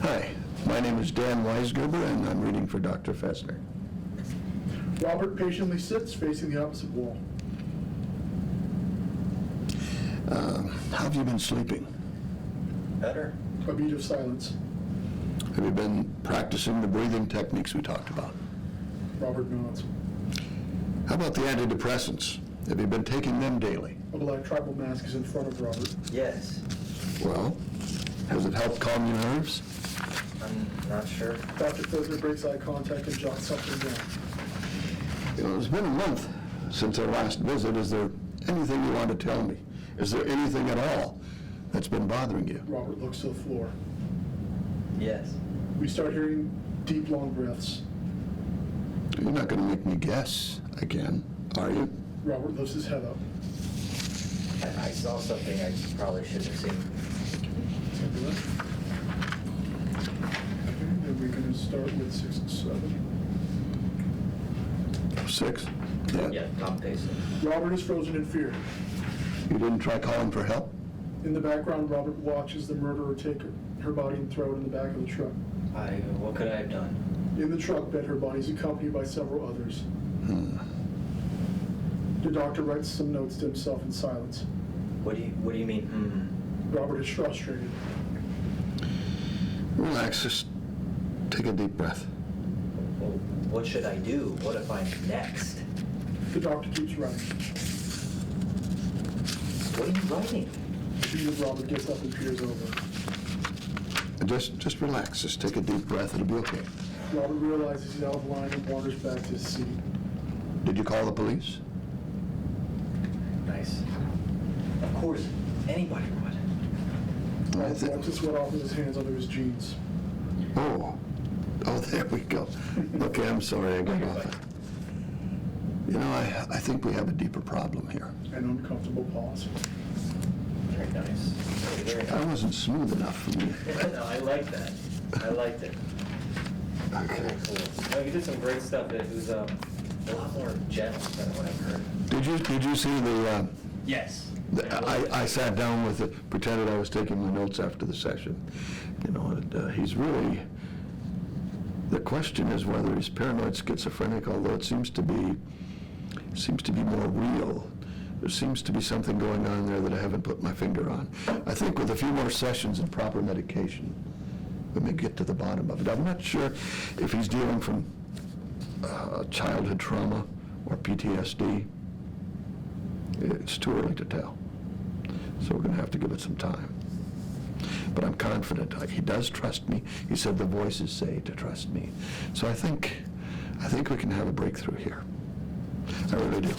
Hi, my name is Dan Weisgerber, and I'm reading for Dr. Fessner. Robert patiently sits facing the opposite wall. How have you been sleeping? Better. A beat of silence. Have you been practicing the breathing techniques we talked about? Robert nods. How about the antidepressants? Have you been taking them daily? A black tribal mask is in front of Robert. Yes. Well, has it helped calm your nerves? I'm not sure. Dr. Fessner breaks eye contact and jots something down. You know, it's been a month since our last visit. Is there anything you want to tell me? Is there anything at all that's been bothering you? Robert looks to the floor. Yes. We start hearing deep, long breaths. You're not going to make me guess again, are you? Robert lifts his head up. I saw something I probably shouldn't have seen. Okay, then we're going to start with 6 and 7. 6? Yeah, Tom Payson. Robert is frozen in fear. You didn't try calling for help? In the background, Robert watches the murderer take her body and throw it in the back of the truck. What could I have done? In the truck bed, her body is accompanied by several others. The doctor writes some notes to himself in silence. What do you mean? Robert is frustrated. Relax, just take a deep breath. Well, what should I do? What if I'm next? The doctor keeps writing. What are you writing? The beat of Robert gets up and peers over. Just relax, just take a deep breath, it'll be okay. Robert realizes he's out of line and wanders back to his seat. Did you call the police? Nice. Of course, anybody would. Robert wipes the sweat off with his hands under his jeans. Oh, there we go. Okay, I'm sorry I got off. You know, I think we have a deeper problem here. An uncomfortable pause. Very nice. Very I nice. wasn't smooth enough for me. No, I like that. I liked it. Very Okay. cool. No, you did some great stuff. It was a lot more gentle than what I've heard. Did you see the, Yes. I sat down with it, pretended I was taking my notes after the session. You know, and, he's really, the question is whether he's paranoid schizophrenic, although it seems to be more real. There seems to be something going on there that I haven't put my finger on. I think with a few more sessions and proper medication, we may get to the bottom of it. I'm not sure if he's dealing from childhood trauma or PTSD. It's too early to tell. So we're going to have to give it some time. But I'm confident. He does trust me. He said the voices say to trust me. So I think we can have a breakthrough here. I really do.